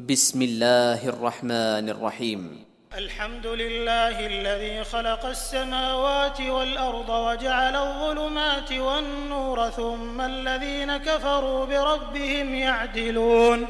بسم الله الرحمن الرحيم. الحمد لله الذي خلق السماوات والأرض وجعل الظلمات والنور ثم الذين كفروا بربهم يعدلون.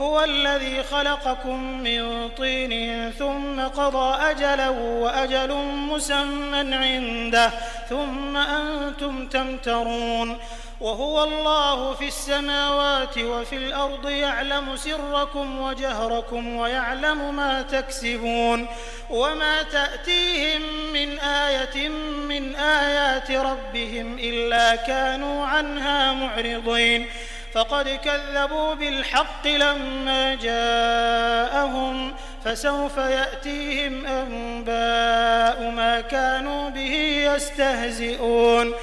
هو الذي خلقكم من طين ثم قضى أجلا وأجل مسمى عنده ثم أنتم تمترون. وهو الله في السماوات وفي الأرض يعلم سركم وجهركم ويعلم ما تكسبون. وما تأتيهم من آية من آيات ربهم إلا كانوا عنها معرضين. فقد كذبوا بالحق لما جاءهم فسوف يأتيهم أنباء ما كانوا به يستهزئون.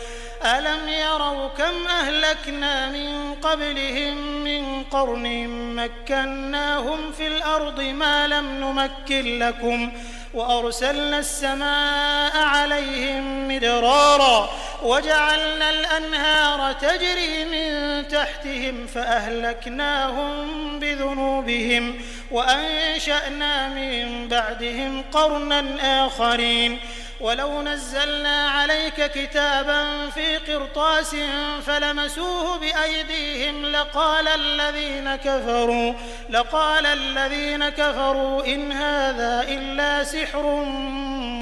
ألم يروا كم أهلكنا من قبلهم من قرن مكناهم في الأرض ما لم نمكن لكم وأرسلنا السماء عليهم مدرارا وجعلنا الأنهار تجري من تحتهم فأهلكناهم بذنوبهم وأنشأنا من بعدهم قرنا آخرين. ولو نزلنا عليك كتابا في قرطاس فلمسوه بأيديهم لقال الذين كفروا إن هذا إلا سحر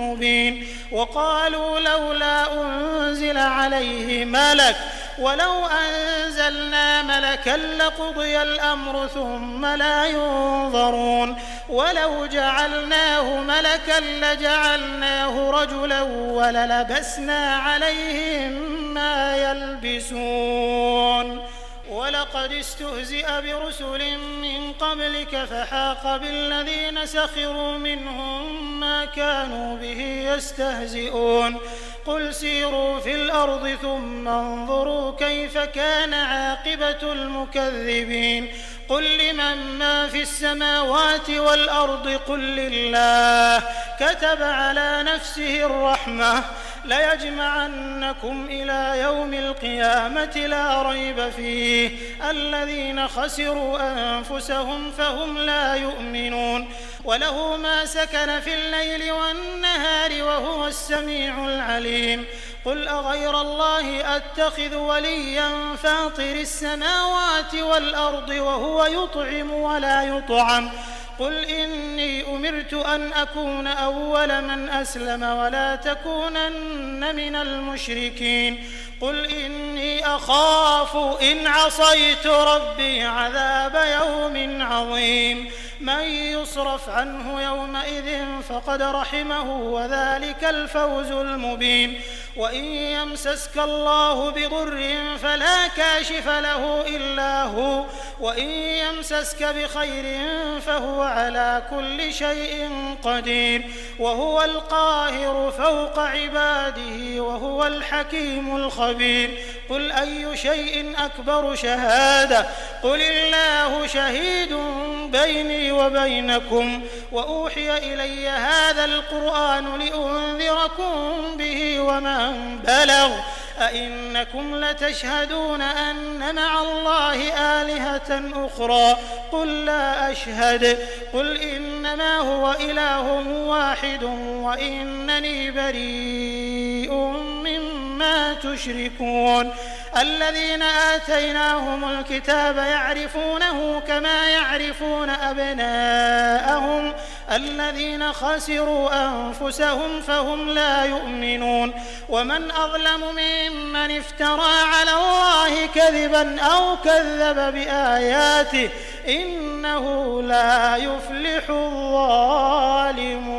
مبين. وقالوا لولا أنزل عليه ملك ولو أنزلنا ملكا لقضي الأمر ثم لا ينظرون. ولو جعلناه ملكا لجعلناه رجلا وللبسنا عليهم ما يلبسون. ولقد استهزئ برسل من قبلك فحاق بالذين سخروا منهم ما كانوا به يستهزئون. قل سيروا في الأرض ثم انظروا كيف كان عاقبة المكذبين. قل لمن ما في السماوات والأرض قل لله كتب على نفسه الرحمة ليجمعنكم إلى يوم القيامة لا ريب فيه الذين خسروا أنفسهم فهم لا يؤمنون. وله ما سكن في الليل والنهار وهو السميع العليم. قل أغير الله أتخذ وليا فاطر السماوات والأرض وهو يطعم ولا يطعم. قل إني أمرت أن أكون أول من أسلم ولا تكونن من المشركين. قل إني أخاف إن عصيت ربي عذاب يوم عظيم. من يصرف عنه يومئذ فقد رحمه وذلك الفوز المبين. وإن يمسسك الله بضر فلا كاشف له إلا هو وإن يمسسك بخير فهو على كل شيء قدير. وهو القاهر فوق عباده وهو الحكيم الخبير. قل أي شيء أكبر شهادة قل الله شهيد بيني وبينكم وأوحي إلي هذا القرآن لأنذركم به ومن بلغ أئنكم لتشهدون أن مع الله آلهة أخرى قل لا أشهد قل إنما هو إله واحد وإنني بريء مما تشركون. الذين آتيناهم الكتاب يعرفونه كما يعرفون أبناءهم الذين خسروا أنفسهم فهم لا يؤمنون. ومن أظلم ممن افترى على الله كذبا أو كذب بآياته إنه لا يفلح الظالمون.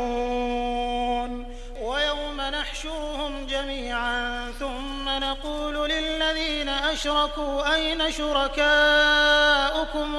ويوم نحشرهم جميعا ثم نقول للذين أشركوا أين شركاؤكم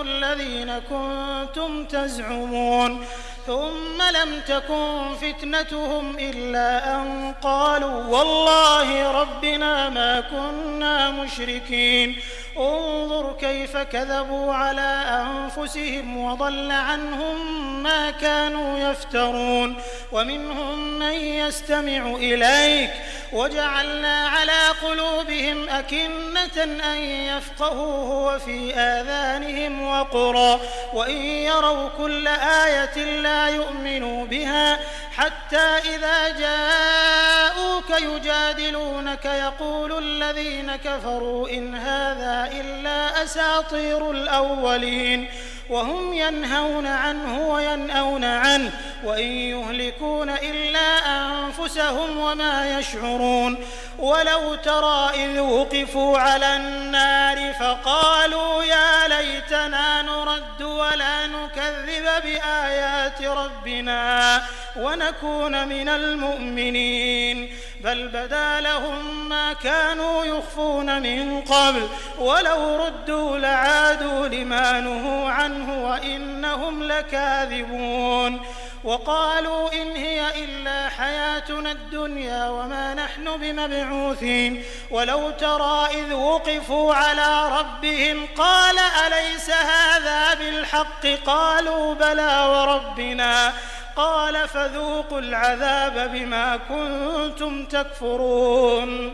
الذين كنتم تزعمون ثم لم تكن فتنتهم إلا أن قالوا والله ربنا ما كنا مشركين انظر كيف كذبوا على أنفسهم وضل عنهم ما كانوا يفترون ومنهم من يستمع إليك وجعلنا على قلوبهم أكنة أن يفقهوه وفي آذانهم وقرا وإن يروا كل آية لا يؤمنوا بها حتى إذا جاءوك يجادلونك يقول الذين كفروا إن هذا إلا أساطير الأولين وهم ينهون عنه وينأون عنه وإن يهلكون إلا أنفسهم وما يشعرون ولو ترى إذ وقفوا على النار فقالوا يا ليتنا نرد ولا نكذب بآيات ربنا ونكون من المؤمنين بل بدا لهم ما كانوا يخفون من قبل ولو ردوا لعادوا لما نهوا عنه وإنهم لكاذبون وقالوا إن هي إلا حياتنا الدنيا وما نحن بمبعوثين ولو ترى إذ وقفوا على ربهم قال أليس هذا بالحق قالوا بلى وربنا قال فذوقوا العذاب بما كنتم تكفرون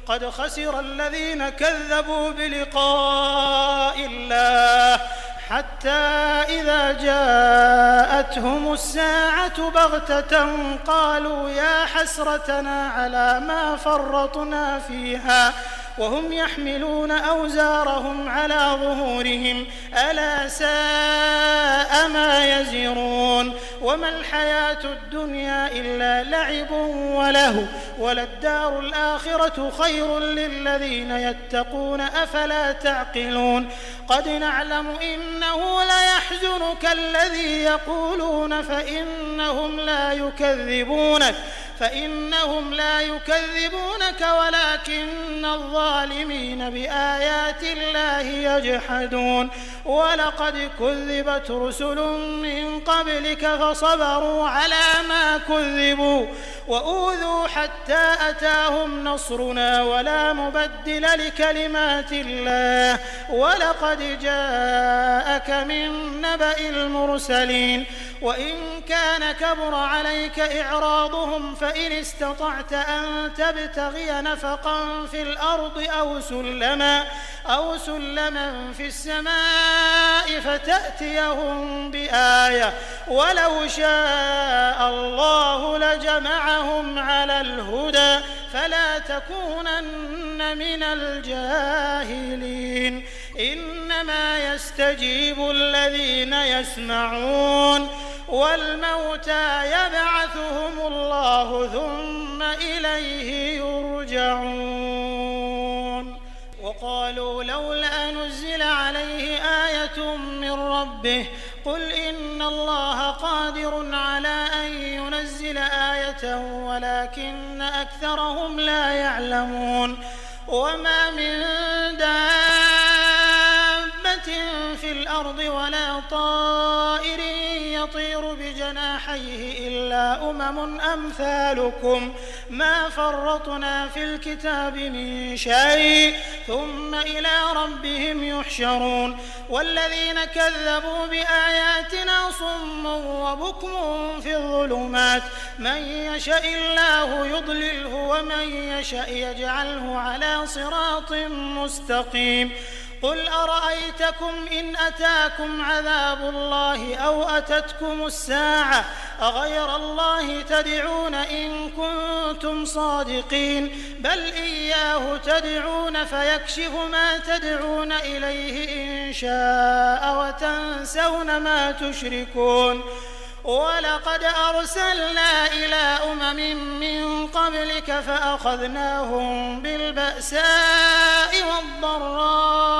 قد خسر الذين كذبوا بلقاء الله حتى إذا جاءتهم الساعة بغتة قالوا يا حسرتنا على ما فرطنا فيها وهم يحملون أوزارهم على ظهورهم ألا ساء ما يزرون وما الحياة الدنيا إلا لعب وله وللدار الآخرة خير للذين يتقون أفلا تعقلون قد نعلم إنه ليحزنك الذي يقولون فإنهم لا يكذبونك ولكن الظالمين بآيات الله يجحدون ولقد كذبت رسل من قبلك فصبروا على ما كذبوا وأوذوا حتى أتاهم نصرنا ولا مبدل لكلمات الله ولقد جاءك من نبأ المرسلين وإن كان كبر عليك إعراضهم فإن استطعت أن تبتغي نفقا في الأرض أو سلما في السماء فتأتيهم بآية ولو شاء الله لجمعهم على الهدى فلا تكونن من الجاهلين إنما يستجيب الذين يسمعون والموتى يبعثهم الله ثم إليه يرجعون وقالوا لولا نزل عليه آية من ربه قل إن الله قادر على أن ينزل آية ولكن أكثرهم لا يعلمون وما من دابة في الأرض ولا طائر يطير بجناحيه إلا أمم أمثالكم ما فرطنا في الكتاب من شيء ثم إلى ربهم يحشرون والذين كذبوا بآياتنا صم وبكم في الظلمات من يشاء الله يضلله ومن يشاء يجعله على صراط مستقيم قل أرأيتكم إن أتاكم عذاب الله أو أتتكم الساعة أغير الله تدعون إن كنتم صادقين بل إياه تدعون فيكشف ما تدعون إليه إن شاء وتنسون ما تشركون ولقد أرسلنا إلى أمم من قبلك فأخذناهم بالبأساء والضراء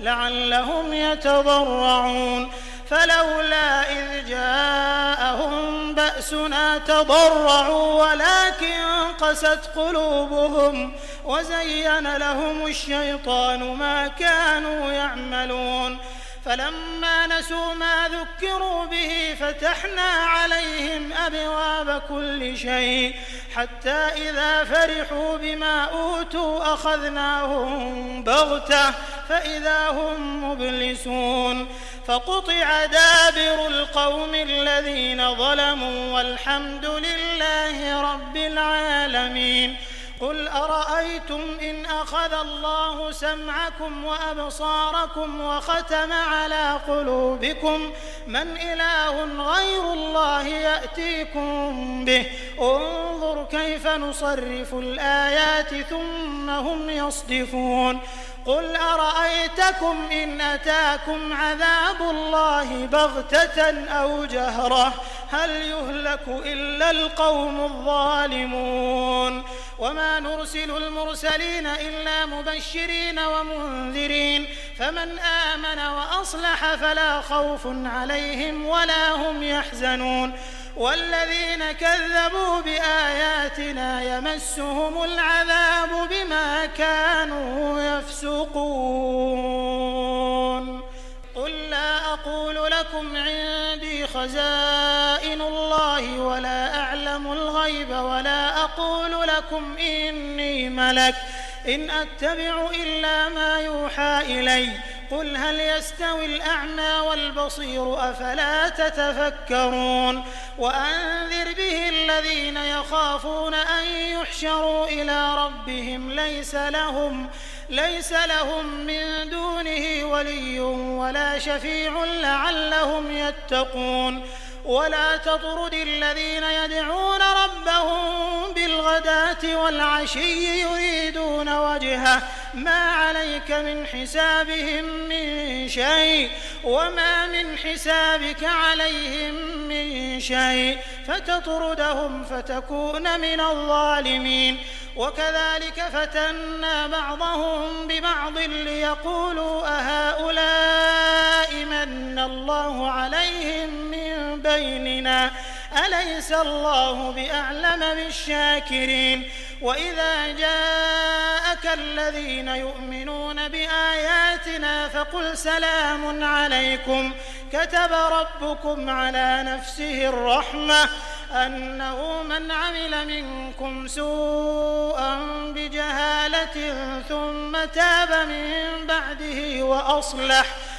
لعلهم يتضرعون فلولا إذ جاءهم بأسنا تضرعوا ولكن قست قلوبهم وزين لهم الشيطان ما كانوا يعملون فلما نسوا ما ذكروا به فتحنا عليهم أبواب كل شيء حتى إذا فرحوا بما أوتوا أخذناهم بغتة فإذا هم مبلسون فقطع دابر القوم الذين ظلموا والحمد لله رب العالمين. قل أرأيتم إن أخذ الله سمعكم وأبصاركم وختم على قلوبكم من إله غير الله يأتيكم به انظر كيف نصرف الآيات ثم هم يصدفون. قل أرأيتكم إن أتاكم عذاب الله بغتة أو جهرة هل يهلك إلا القوم الظالمون. وما نرسل المرسلين إلا مبشرين ومنذرين فمن آمن وأصلح فلا خوف عليهم ولا هم يحزنون. والذين كذبوا بآياتنا يمسهم العذاب بما كانوا يفسقون. قل لا أقول لكم عندي خزائن الله ولا أعلم الغيب ولا أقول لكم إني ملك إن أتبع إلا ما يوحى إلي قل هل يستوي الأعمى والبصير أفلا تتفكرون. وأنذر به الذين يخافون أن يحشروا إلى ربهم ليس لهم من دونه ولي ولا شفيع لعلهم يتقون. ولا تطرد الذين يدعون ربهم بالغداة والعشي يريدون وجهه ما عليك من حسابهم من شيء وما من حسابك عليهم من شيء فتطردهم فتكون من الظالمين. وكذلك فتنا بعضهم ببعض ليقولوا أهؤلاء من الله عليهم من بيننا أليس الله بأعلم بالشاكرين. وإذا جاءك الذين يؤمنون بآياتنا فقل سلام عليكم كتب ربكم على نفسه الرحمة أنه من عمل منكم سوءا بجهالة ثم تاب من بعده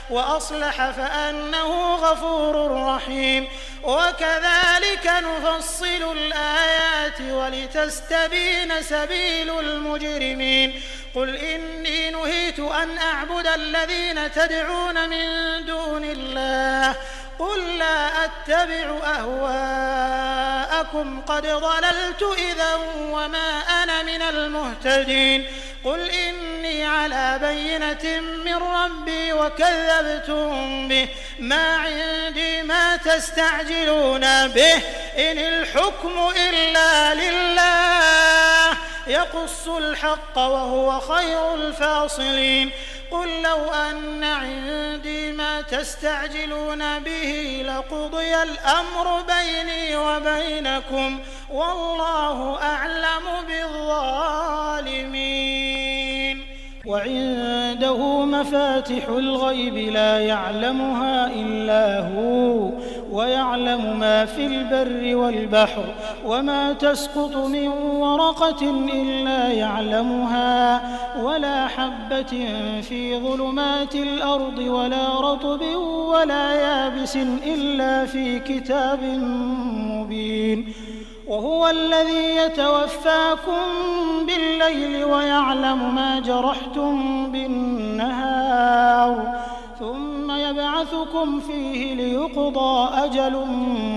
وأصلح فأنه غفور رحيم. وكذلك نفصل الآيات ولتستبين سبيل المجرمين. قل إني نهيت أن أعبد الذين تدعون من دون الله قل لا أتبع أهواءكم قد ضللت إذا وما أنا من المهتدين. قل إني على بينة من ربي وكذبتم به ما عندي ما تستعجلون به إن الحكم إلا لله يقص الحق وهو خير الفاصلين. قل لو أن عندي ما تستعجلون به لقضي الأمر بيني وبينكم والله أعلم بالظالمين. وعنده مفاتح الغيب لا يعلمها إلا هو ويعلم ما في البر والبحر وما تسقط من ورقة إلا يعلمها ولا حبة في ظلمات الأرض ولا رطب ولا يابس إلا في كتاب مبين. وهو الذي يتوفاكم بالليل ويعلم ما جرحتم بالنهار ثم يبعثكم فيه ليقضى أجل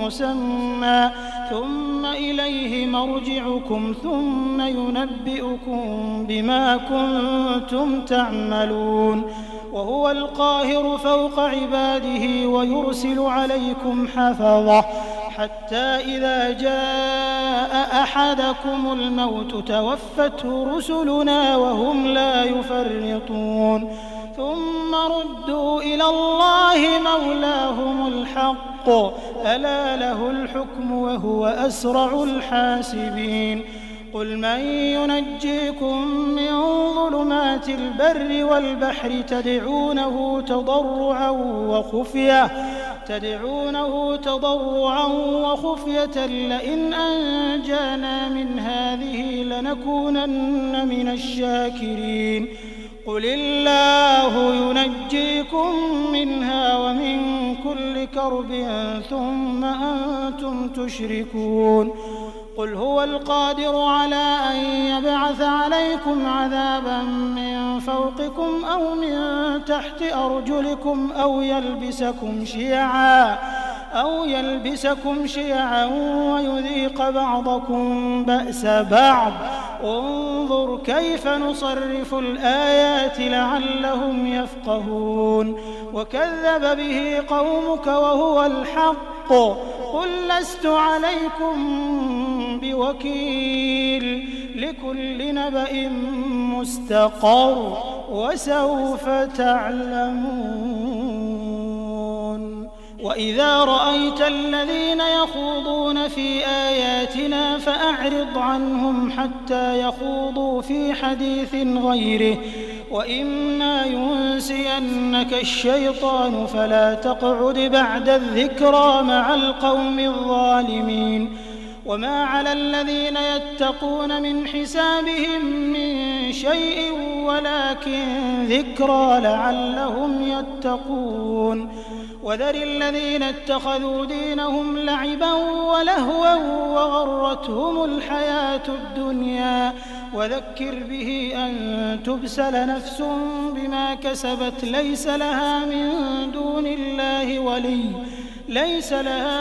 مسمى ثم إليه مرجعكم ثم ينبئكم بما كنتم تعملون. وهو القاهر فوق عباده ويرسل عليكم حفظة حتى إذا جاء أحدكم الموت توفته رسلنا وهم لا يفرطون ثم ردوا إلى الله مولاهم الحق ألا له الحكم وهو أسرع الحاسبين. قل من ينجيكم من ظلمات البر والبحر تدعونه تضرعا وخفية لئن أنجانا من هذه لنكونن من الشاكرين قل الله ينجيكم منها ومن كل كرب ثم أنتم تشركون قل هو القادر على أن يبعث عليكم عذابا من فوقكم أو من تحت أرجلكم أو يلبسكم شيعا ويذيق بعضكم بأس بعض انظر كيف نصرف الآيات لعلهم يفقهون وكذب به قومك وهو الحق قل لست عليكم بوكيل لكل نبأ مستقر وسوف تعلمون وإذا رأيت الذين يخوضون في آياتنا فأعرض عنهم حتى يخوضوا في حديث غيره وإما ينسينك الشيطان فلا تقعد بعد الذكرى مع القوم الظالمين وما على الذين يتقون من حسابهم من شيء ولكن ذكرى لعلهم يتقون وذر الذين اتخذوا دينهم لعبا ولهوا وغرتهم الحياة الدنيا وذكر به أن تبسل نفس بما كسبت ليس لها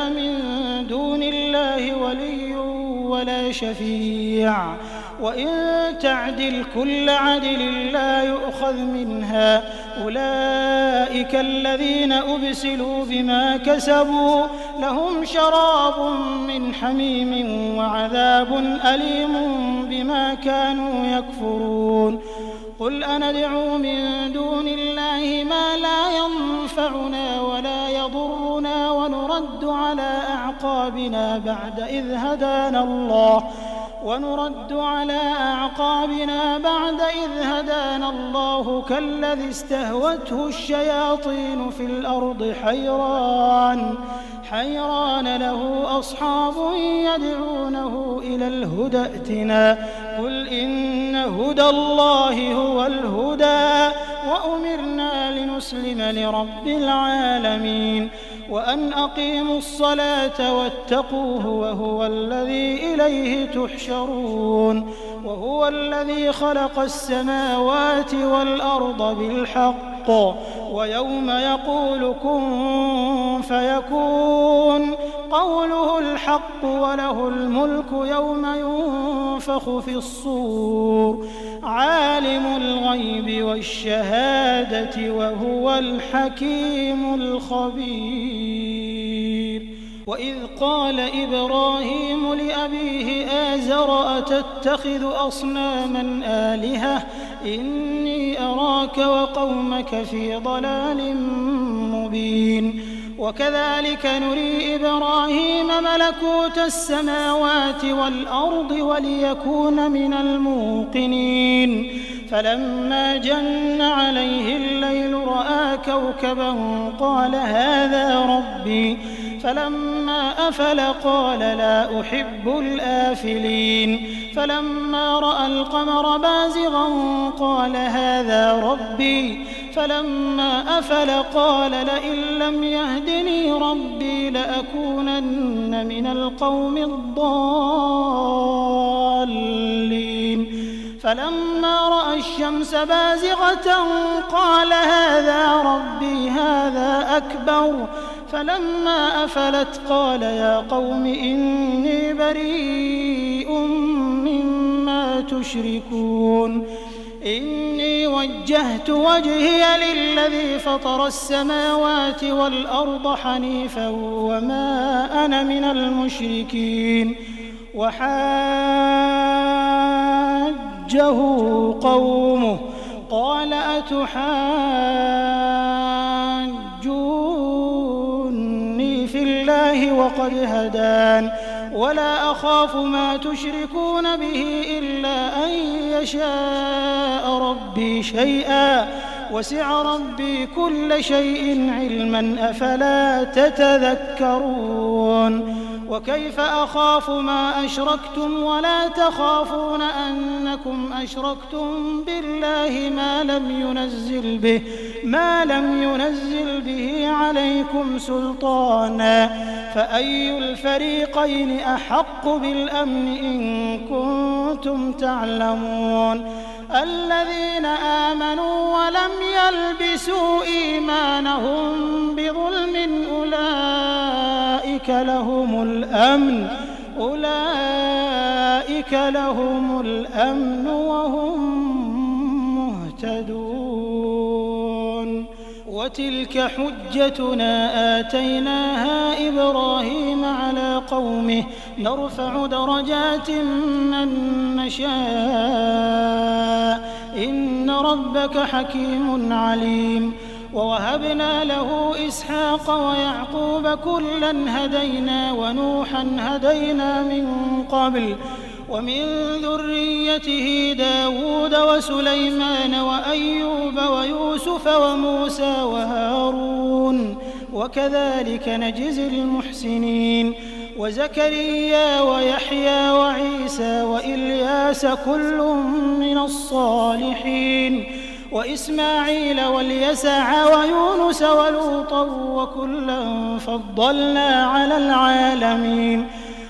من دون الله ولي ولا شفيع وإن تعدل كل عدل لا يؤخذ منها أولئك الذين أبسلوا بما كسبوا لهم شراب من حميم وعذاب أليم بما كانوا يكفرون قل أندعو من دون الله ما لا ينفعنا ولا يضرنا ونرد على أعقابنا بعد إذ هدانا الله كالذي استهوته الشياطين في الأرض حيران له أصحاب يدعونه إلى الهدى ائتنا قل إن هدى الله هو الهدى وأمرنا لنسلم لرب العالمين وأن أقيموا الصلاة واتقوه وهو الذي إليه تحشرون وهو الذي خلق السماوات والأرض بالحق ويوم يقول كن فيكون قوله الحق وله الملك يوم ينفخ في الصور عالم الغيب والشهادة وهو الحكيم الخبير وإذ قال إبراهيم لأبيه آزر أتتخذ أصناما آلهة إني أراك وقومك في ضلال مبين وكذلك نري إبراهيم ملكوت السماوات والأرض وليكون من الموقنين فلما جن عليه الليل رأى كوكبا قال هذا ربي فلما أفل قال لا أحب الآفلين فلما رأى القمر بازغا قال هذا ربي فلما أفل قال لئن لم يهدني ربي لأكونن من القوم الضالين فلما رأى الشمس بازغة قال هذا ربي هذا أكبر فلما أفلت قال يا قوم إني بريء مما تشركون إني وجهت وجهي للذي فطر السماوات والأرض حنيفا وما أنا من المشركين وحاجه قومه قال أتحاجوني في الله وقد هدان ولا أخاف ما تشركون به إلا أن يشاء ربي شيئا وسع ربي كل شيء علما أفلا تتذكرون وكيف أخاف ما أشركتم ولا تخافون أنكم أشركتم بالله ما لم ينزل به عليكم سلطانا فأي الفريقين أحق بالأمن إن كنتم تعلمون الذين آمنوا ولم يلبسوا إيمانهم بظلم أولئك لهم الأمن وهم مهتدون وتلك حجتنا آتيناها إبراهيم على قومه نرفع درجات من نشاء إن ربك حكيم عليم ووهبنا له إسحاق ويعقوب كلا هدينا ونوحا هدينا من قبل ومن ذريته داود وسليمان وأيوب ويوسف وموسى وهارون وكذلك نجزي المحسنين وزكريا ويحيى وعيسى وإلياس كل من الصالحين وإسماعيل واليسع ويونس ولوطا وكلا فضلنا على العالمين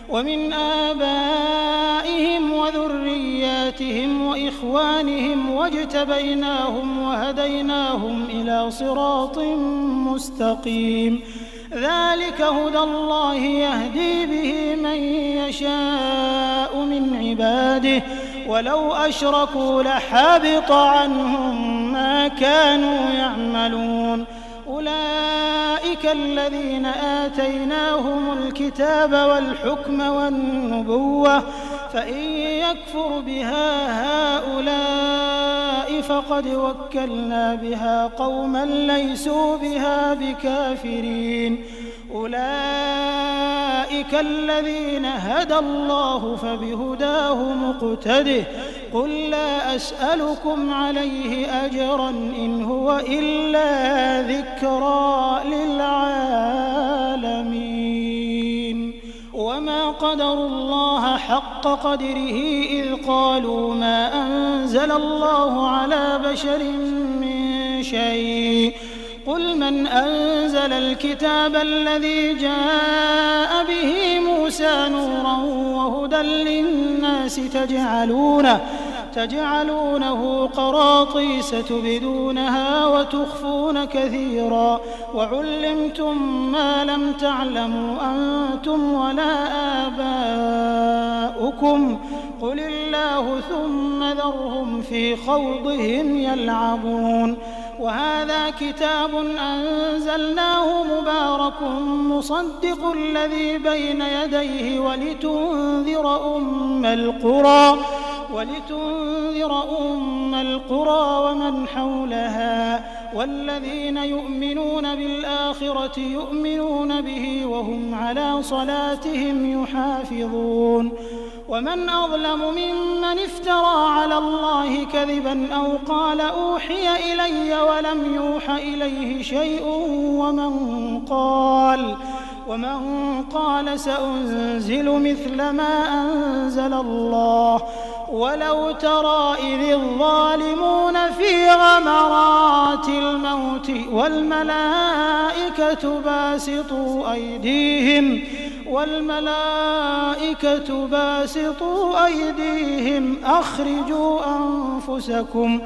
ومن آبائهم وذرياتهم وإخوانهم واجتبيناهم وهديناهم إلى صراط مستقيم ذلك هدى الله يهدي به من يشاء من عباده ولو أشركوا لحبط عنهم ما كانوا يعملون أولئك الذين آتيناهم الكتاب والحكم والنبوة فإن يكفر بها هؤلاء فقد وكلنا بها قوما ليسوا بها بكافرين أولئك الذين هدى الله فبهداه مقتده قل لا أسألكم عليه أجرا إن هو إلا ذكرى للعالمين وما قدروا الله حق قدره إذ قالوا ما أنزل الله على بشر من شيء قل من أنزل الكتاب الذي جاء به موسى نورا وهدى للناس تجعلونه قراطيس تبدونها وتخفون كثيرا وعلمتم ما لم تعلموا أنتم ولا آباؤكم قل الله ثم ذرهم في خوضهم يلعبون وهذا كتاب أنزلناه مبارك مصدق الذي بين يديه ولتنذر أم القرى ومن حولها والذين يؤمنون بالآخرة يؤمنون به وهم على صلاتهم يحافظون ومن أظلم ممن افترى على الله كذبا أو قال أوحي إلي ولم يوح إليه شيء ومن قال سأنزل مثل ما أنزل الله ولو ترى إذ الظالمون في غمرات الموت والملائكة باسطوا أيديهم أخرجوا أنفسكم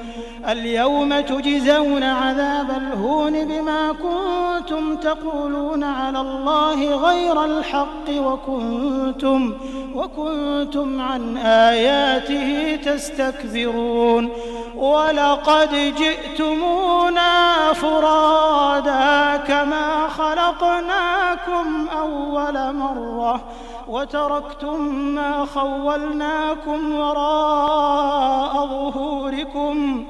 اليوم تجزون عذاب الهون بما كنتم تقولون على الله غير الحق وكنتم عن آياته تستكبرون ولقد جئتمونا فرادا كما خلقناكم أول مرة وتركتم ما خولناكم وراء ظهوركم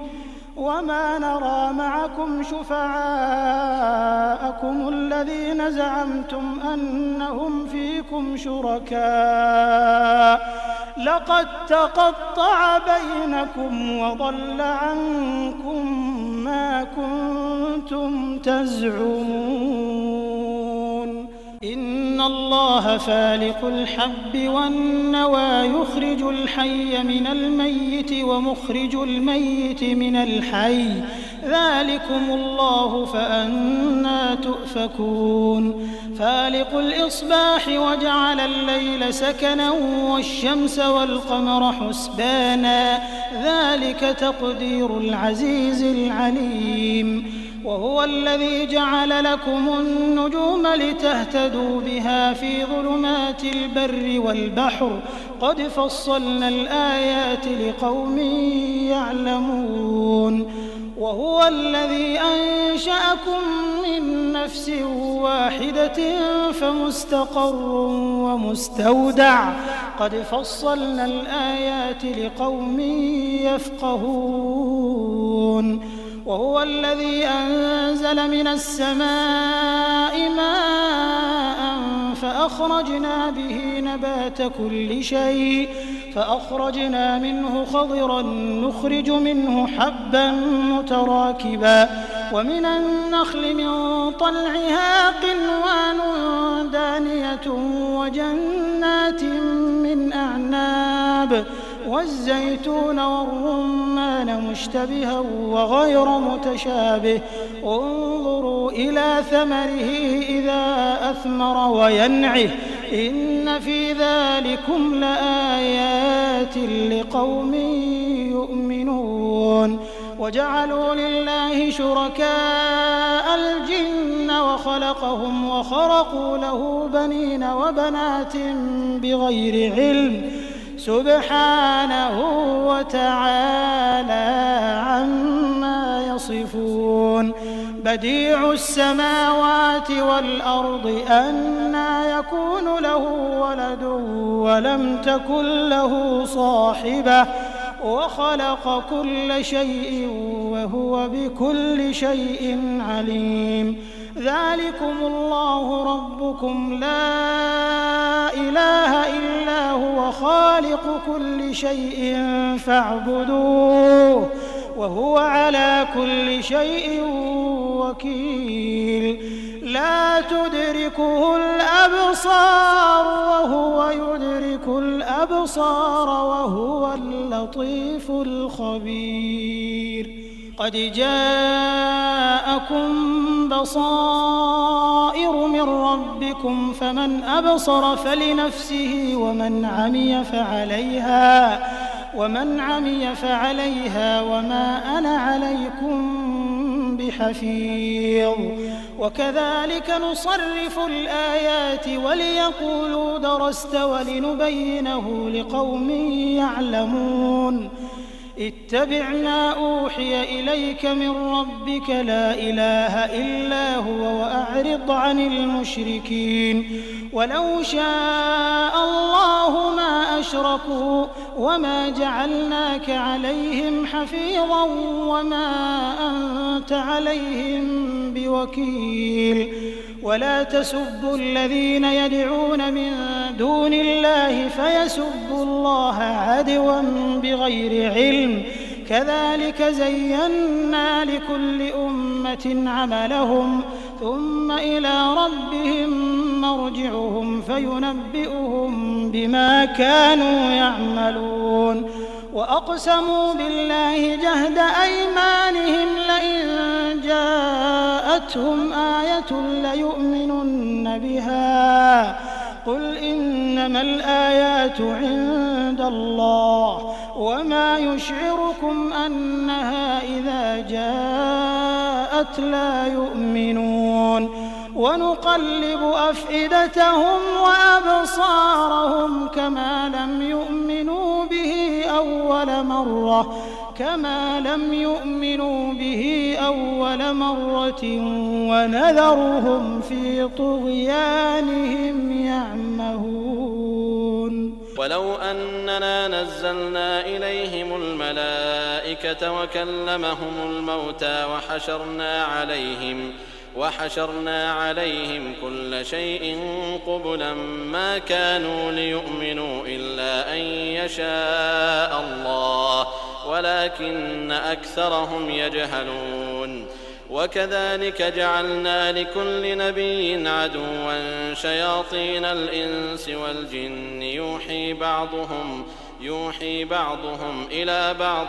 وما نرى معكم شفعاءكم الذين زعمتم أنهم فيكم شركاء لقد تقطع بينكم وضل عنكم ما كنتم تزعمون إن الله فالق الحب والنوى يخرج الحي من الميت ومخرج الميت من الحي ذلكم الله فأنى تؤفكون فالق الإصباح وجعل الليل سكنا والشمس والقمر حسبانا ذلك تقدير العزيز العليم وهو الذي جعل لكم النجوم لتهتدوا بها في ظلمات البر والبحر قد فصلنا الآيات لقوم يعلمون وهو الذي أنشأكم من نفس واحدة فمستقر ومستودع قد فصلنا الآيات لقوم يفقهون وهو الذي أنزل من السماء ماء فأخرجنا به نبات كل شيء فأخرجنا منه خضرا نخرج منه حبا متراكبا ومن النخل من طلعها قنوان دانية وجنات من أعناب والزيتون والرمان مشتبها وغير متشابه انظروا إلى ثمره إذا أثمر وينعه إن في ذلكم لآيات لقوم يؤمنون وجعلوا لله شركاء الجن وخلقهم وخرقوا له بنين وبنات بغير علم سبحانه وتعالى عما يصفون بديع السماوات والأرض أنى يكون له ولد ولم تكن له صاحبة وخلق كل شيء وهو بكل شيء عليم ذلكم الله ربكم لا إله إلا هو خالق كل شيء فاعبدوه وهو على كل شيء وكيل لا تدركه الأبصار وهو يدرك الأبصار وهو اللطيف الخبير قد جاءكم بصائر من ربكم فمن أبصر فلنفسه ومن عمي فعليها وما أنا عليكم بحفيظ وكذلك نصرف الآيات وليقولوا درست ولنبينه لقوم يعلمون اتبع ما أوحي إليك من ربك لا إله إلا هو وأعرض عن المشركين ولو شاء الله ما أشركوا وما جعلناك عليهم حفيظا وما أنت عليهم بوكيل ولا تسبوا الذين يدعون من دون الله فيسبوا الله عدوا بغير علم كذلك زينا لكل أمة عملهم ثم إلى ربهم مرجعهم فينبئهم بما كانوا يعملون وأقسموا بالله جهد أيمانهم لئن جاءتهم آية ليؤمنن بها قل إنما الآيات عند الله وما يشعركم أنها إذا جاءت لا يؤمنون ونقلب أفئدتهم وأبصارهم كما لم يؤمنوا به أول مرة ونذرهم في طغيانهم يعمهون ولو أننا نزلنا إليهم الملائكة الملائكة وكلمهم الموتى وحشرنا عليهم كل شيء قبلا ما كانوا ليؤمنوا إلا أن يشاء الله ولكن أكثرهم يجهلون. وكذلك جعلنا لكل نبي عدوا شياطين الإنس والجن يوحي بعضهم إلى بعض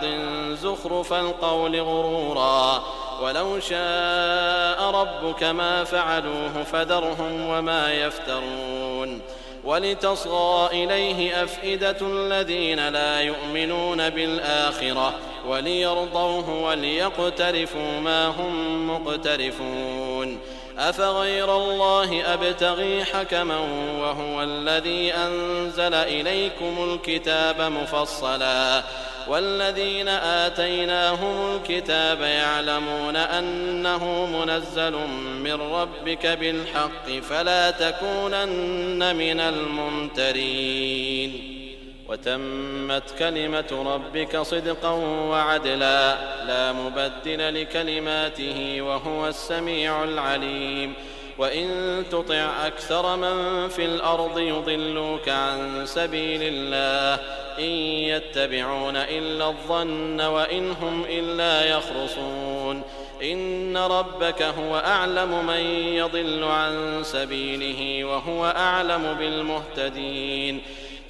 زخرف القول غرورا ولو شاء ربك ما فعلوه فذرهم وما يفترون. ولتصغى إليه أفئدة الذين لا يؤمنون بالآخرة وليرضوه وليقترفوا ما هم مقترفون. أفغير الله أبتغي حكما وهو الذي أنزل إليكم الكتاب مفصلا والذين آتيناهم الكتاب يعلمون أنه منزل من ربك بالحق فلا تكونن من الممترين. وتمت كلمة ربك صدقا وعدلا لا مبدل لكلماته وهو السميع العليم. وإن تطع أكثر من في الأرض يضلوك عن سبيل الله إن يتبعون إلا الظن وإن هم إلا يخرصون. إن ربك هو أعلم من يضل عن سبيله وهو أعلم بالمهتدين.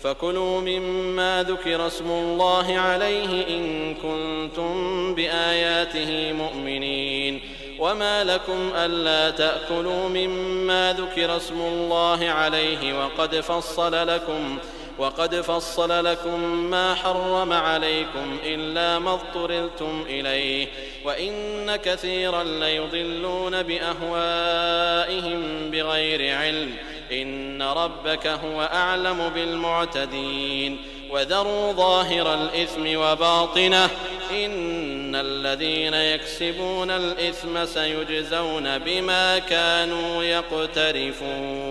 فكلوا مما ذكر اسم الله عليه إن كنتم بآياته مؤمنين. وما لكم ألا تأكلوا مما ذكر اسم الله عليه وقد فصل لكم ما حرم عليكم إلا ما اضطررتم إليه وإن كثيرا ليضلون بأهوائهم بغير علم إن ربك هو أعلم بالمعتدين. وذروا ظاهر الإثم وباطنه إن الذين يكسبون الإثم سيجزون بما كانوا يقترفون.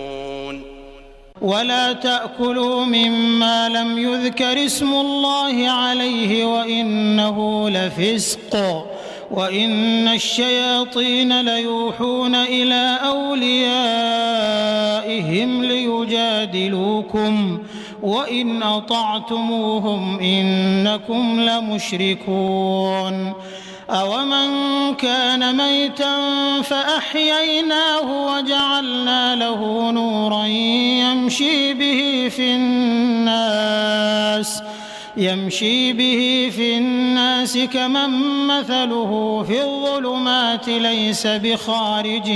ولا تأكلوا مما لم يذكر اسم الله عليه وإنه لفسق وإن الشياطين ليوحون إلى أوليائهم ليجادلوكم وإن أطعتموهم إنكم لمشركون. أومن كان ميتا فأحييناه وجعلنا له نورا يمشي به في الناس كمن مثله في الظلمات ليس بخارج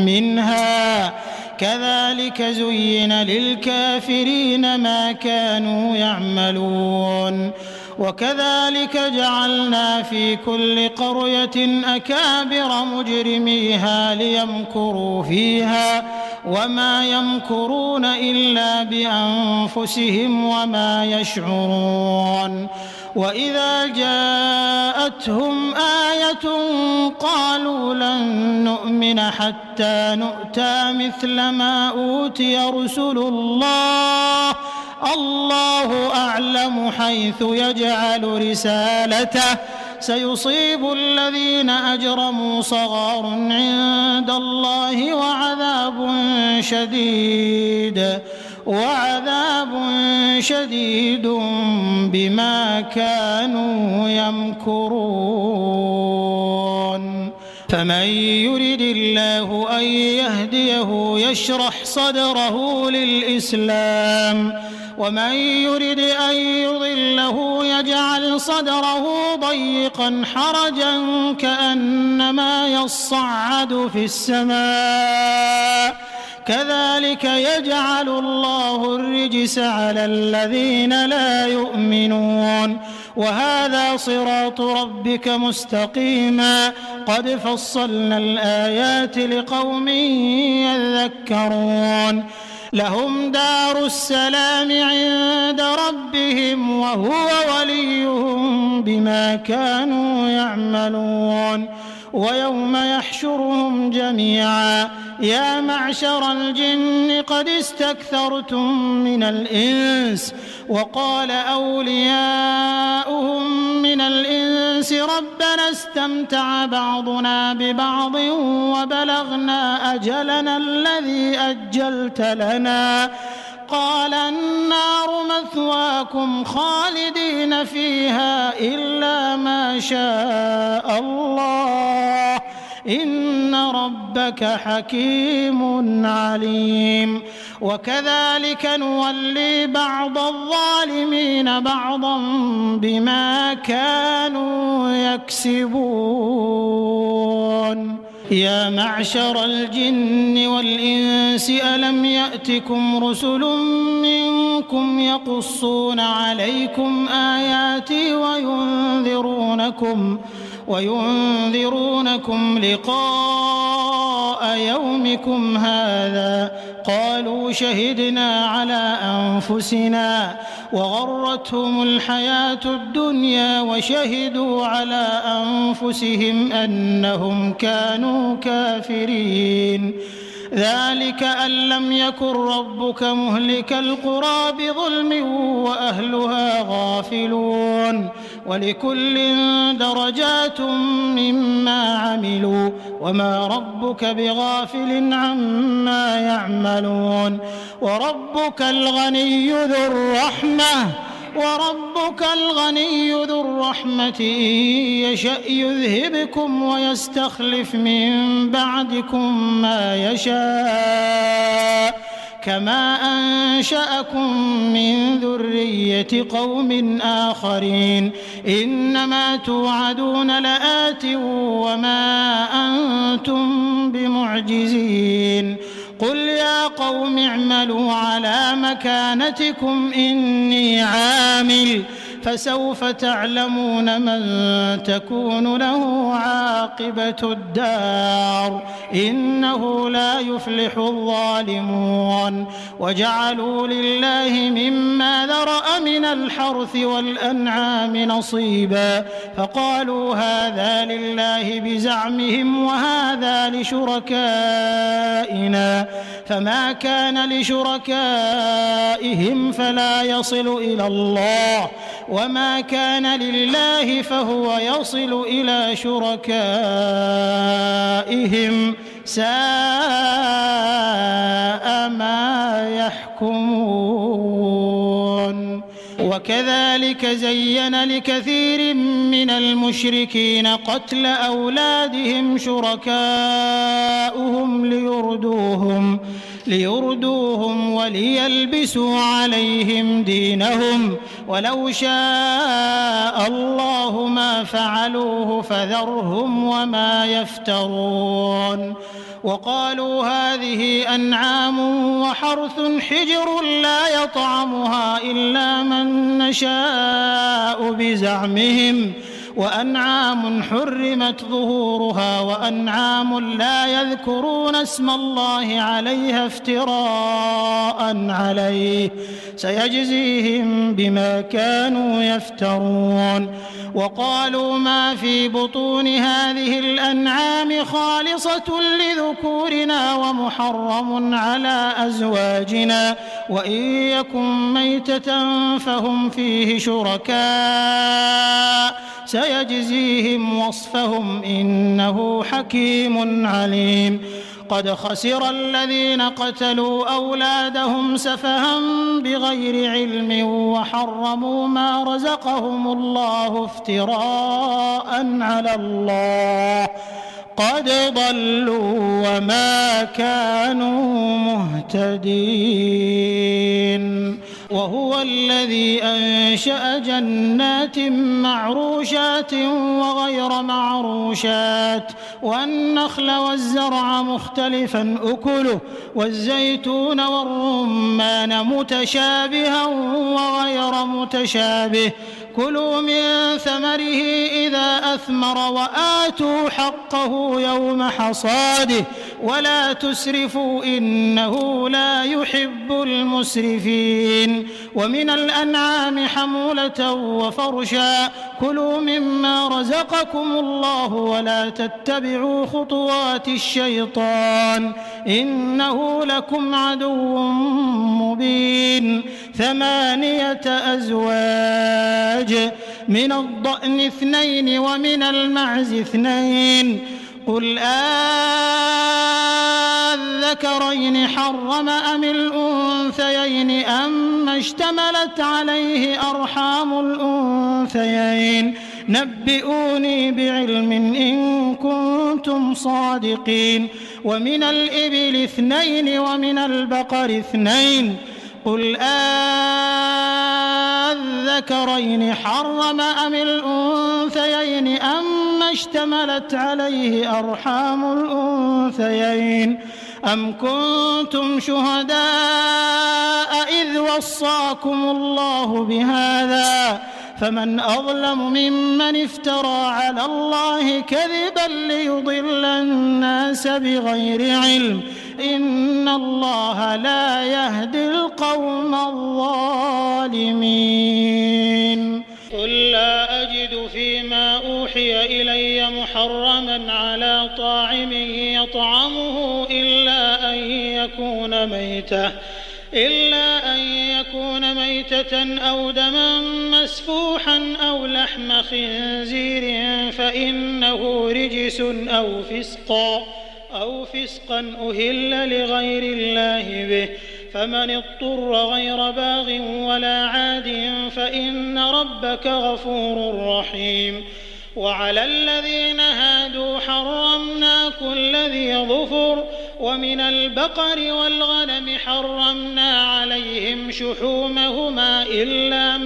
منها كذلك زين للكافرين ما كانوا يعملون. وكذلك جعلنا في كل قرية أكابر مجرميها ليمكروا فيها وما يمكرون إلا بأنفسهم وما يشعرون. وإذا جاءتهم آية قالوا لن نؤمن حتى نؤتى مثل ما أوتي رسل الله الله أعلم حيث يجعل رسالته سيصيب الذين أجرموا صغار عند الله وعذاب شديد بما كانوا يمكرون. فمن يرد الله أن يهديه يشرح صدره للإسلام ومن يرد أن يضله يجعل صدره ضيقا حرجا كأنما يصعد في السماء كذلك يجعل الله الرجس على الذين لا يؤمنون. وهذا صراط ربك مستقيما قد فصلنا الآيات لقوم يذكرون. لهم دار السلام عند ربهم وهو وليهم بما كانوا يعملون. ويوم يحشرهم جميعا يا معشر الجن قد استكثرتم من الإنس وقال أولياؤهم من الإنس والإنس ربنا استمتع بعضنا ببعض وبلغنا أجلنا الذي أجلت لنا قال النار مثواكم خالدين فيها إلا ما شاء الله إن ربك حكيم عليم وكذلك نولي بعض الظالمين بعضا بما كانوا يكسبون يا معشر الجن والإنس ألم يأتكم رسل منكم يقصون عليكم آياتي وينذرونكم لقاء يومكم هذا قالوا شهدنا على أنفسنا وغرتهم الحياة الدنيا وشهدوا على أنفسهم أنهم كانوا كافرين ذلك أن لم يكن ربك مهلك القرى بظلم وأهلها غافلون ولكل درجات مما عملوا وما ربك بغافل عما يعملون وربك الغني ذو الرحمة إن يشأ يذهبكم ويستخلف من بعدكم ما يشاء كما أنشأكم من ذرية قوم آخرين إنما توعدون لآت وما أنتم بمعجزين قل يا قوم اعملوا على مكانتكم إني عامل فسوف تعلمون من تكون له عاقبة الدار إنه لا يفلح الظالمون وجعلوا لله مما ذرأ من الحرث والأنعام نصيبا فقالوا هذا لله بزعمهم وهذا لشركائنا فما كان لشركائهم فلا يصل إلى الله وما كان لله فهو يصل إلى شركائهم ساء ما يحكمون وكذلك زين لكثير من المشركين قتل أولادهم شركاؤهم ليردوهم وليلبسوا عليهم دينهم ولو شاء الله ما فعلوه فذرهم وما يفترون وقالوا هذه أنعام وحرث حجر لا يطعمها إلا من نشاء بزعمهم وأنعام حرمت ظهورها وأنعام لا يذكرون اسم الله عليها افتراء عليه سيجزيهم بما كانوا يفترون وقالوا ما في بطون هذه الأنعام خالصة لذكورنا ومحرم على أزواجنا وإن يكن ميتة فهم فيه شركاء سيجزيهم وصفهم إنه حكيم عليم قد خسر الذين قتلوا أولادهم سفها بغير علم وحرموا ما رزقهم الله افتراء على الله قد ضلوا وما كانوا مهتدين وهو الذي أنشأ جنات معروشات وغير معروشات والنخل والزرع مختلفا أكله والزيتون والرمان متشابها وغير متشابه كلوا من ثمره إذا أثمر وآتوا حقه يوم حصاده ولا تسرفوا إنه لا يحب المسرفين ومن الأنعام حمولة وفرشا كلوا مما رزقكم الله ولا تتبعوا خطوات الشيطان إنه لكم عدو مبين 8 أزواج من الضأن 2 ومن المعز 2 قل الذكرين حرم أم الأنثيين أما اشتملت عليه أرحام الأنثيين نبئوني بعلم إن كنتم صادقين ومن الإبل 2 ومن البقر 2 قل الذكرين حرم أم الأنثيين أما اشتملت عليه أرحام الأنثيين أم كنتم شهداء إذ وصاكم الله بهذا فمن أظلم ممن افترى على الله كذبا ليضل الناس بغير علم إن الله لا يهدي القوم الظالمين قل لا أجد فيما أوحي إلي محرما على طاعم يطعمه إلا أن يكون ميتة أو دما مسفوحا أو لحم خنزير فإنه رجس أو فسقا أهل لغير الله به فمن اضطر غير باغ ولا عاد فإن ربك غفور رحيم وعلى الذين هادوا حرمنا كل ذي ظفر ومن البقر والغنم حرمنا عليهم شحومهما إلا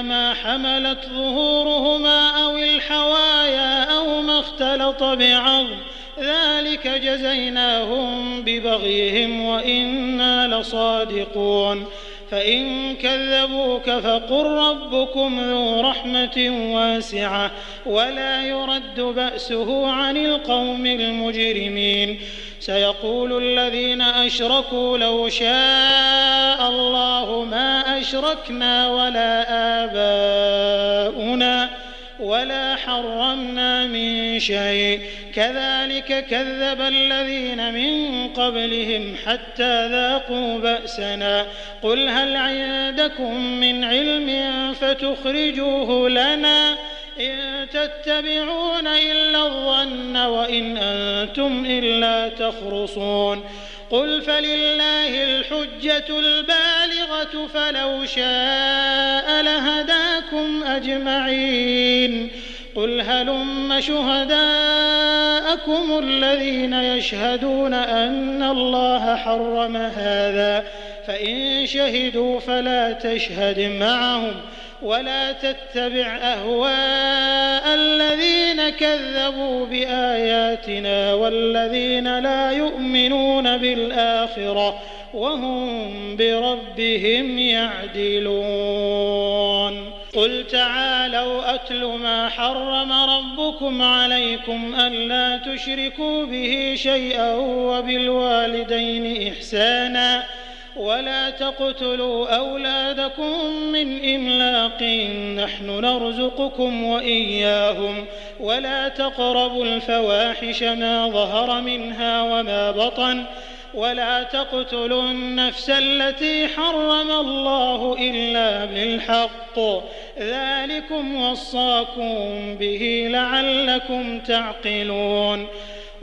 ما حملت ظهورهما أو الحوايا أو ما اختلط بعظم ذلك جزيناهم ببغيهم وإنا لصادقون فإن كذبوك فقل ربكم ذو رحمة واسعة ولا يرد بأسه عن القوم المجرمين سيقول الذين أشركوا لو شاء الله ما أشركنا ولا آباؤنا ولا حرمنا من شيء كذلك كذب الذين من قبلهم حتى ذاقوا بأسنا قل هل عندكم من علم فتخرجوه لنا إن تتبعون إلا الظن وإن أنتم إلا تخرصون قل فلله الحجة البالغة فلو شاء لهداكم أجمعين قل هلم شهداءكم الذين يشهدون أن الله حرم هذا فإن شهدوا فلا تشهد معهم ولا تتبع أهواء الذين كذبوا بآياتنا والذين لا يؤمنون بالآخرة وهم بربهم يعدلون قل تعالوا أتل ما حرم ربكم عليكم ألا تشركوا به شيئا وبالوالدين إحسانا ولا تقتلوا أولادكم من إملاق نحن نرزقكم وإياهم ولا تقربوا الفواحش ما ظهر منها وما بطن ولا تقتلوا النفس التي حرم الله إلا بالحق ذلكم وصاكم به لعلكم تعقلون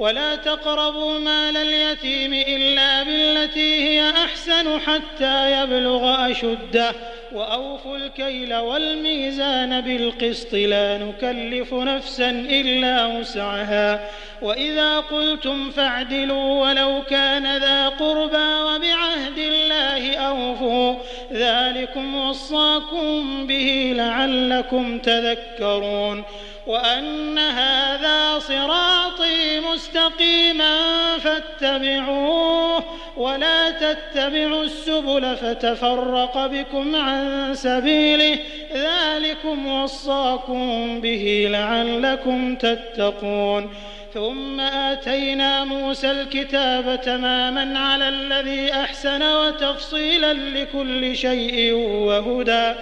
ولا تقربوا مال اليتيم إلا بالتي هي أحسن حتى يبلغ أشده وأوفوا الكيل والميزان بالقسط لا نكلف نفسا إلا وسعها وإذا قلتم فاعدلوا ولو كان ذا قربى وبعهد الله أوفوا ذلكم وصاكم به لعلكم تذكرون وأن هذا صراطي مستقيما فاتبعوه ولا تتبعوا السبل فتفرق بكم عن سبيله ذلكم وصاكم به لعلكم تتقون ثم آتينا موسى الكتاب تماما على الذي أحسن وتفصيلا لكل شيء وهدى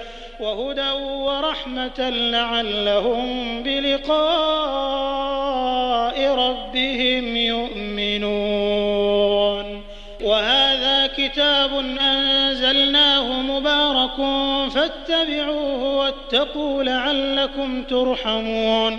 ورحمة لعلهم بلقاء ربهم يؤمنون وهذا كتاب أنزلناه مبارك فاتبعوه واتقوا لعلكم ترحمون.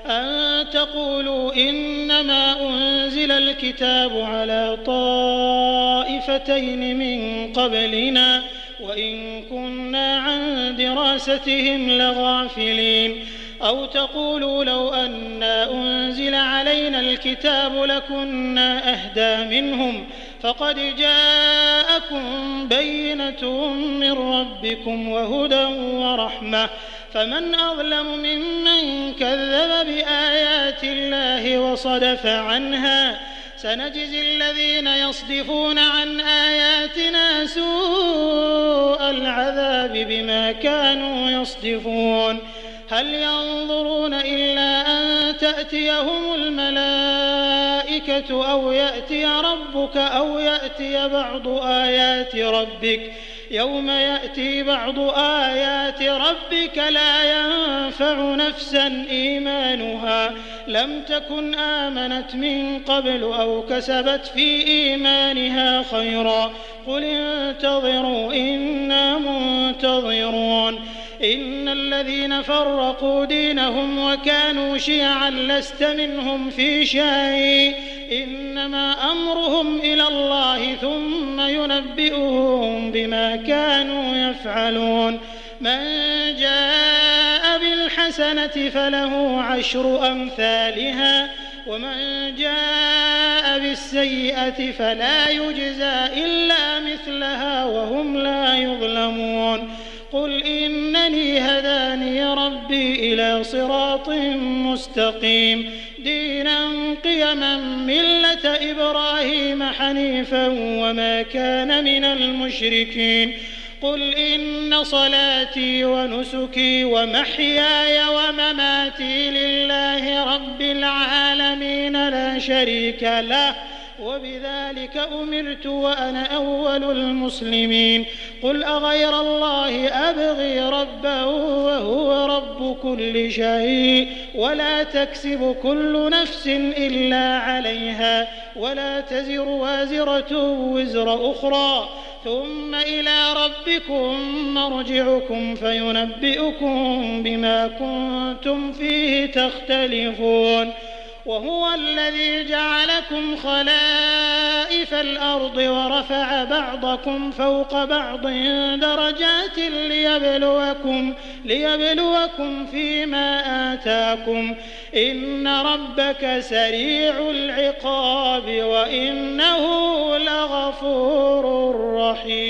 أن تقولوا إنما أنزل الكتاب على طائفتين من قبلنا وإن كنا عن دراستهم لغافلين. أو تقولوا لو أنا أنزل علينا الكتاب لكنا أهدى منهم فقد جاءكم بينة من ربكم وهدى ورحمة فمن أظلم ممن كذب بآيات الله وصدف عنها. سنجزي الذين يصدفون عن آياتنا سوء العذاب بما كانوا يصدفون. هل ينظرون إلا أن تأتيهم الملائكة أو يأتي ربك أو يأتي بعض آيات ربك يوم يأتي بعض آيات ربك لا ينفع نفسا إيمانها لم تكن آمنت من قبل أو كسبت في إيمانها خيرا قل انتظروا إنا منتظرون. إن الذين فرقوا دينهم وكانوا شيعا لست منهم في شيء إنما أمرهم إلى الله ثم ينبئهم بما كانوا يفعلون. من جاء بالحسنة فله 10 أمثالها ومن جاء بالسيئة فلا يجزى إلا مثلها وهم لا يظلمون. قل إنني هداني ربي إلى صراط مستقيم دينا قيما ملة إبراهيم حنيفا وما كان من المشركين. قل إن صلاتي ونسكي ومحياي ومماتي لله رب العالمين لا شريك له وبذلك أمرت وأنا أول المسلمين. قل أغير الله أبغي ربا وهو رب كل شيء ولا تكسب كل نفس إلا عليها ولا تزر وازرة وزر أخرى ثم إلى ربكم مرجعكم فينبئكم بما كنتم فيه تختلفون. وهو الذي جعلكم خلائف الأرض ورفع بعضكم فوق بعض درجات ليبلوكم فيما آتاكم إن ربك سريع العقاب وإنه لغفور رحيم.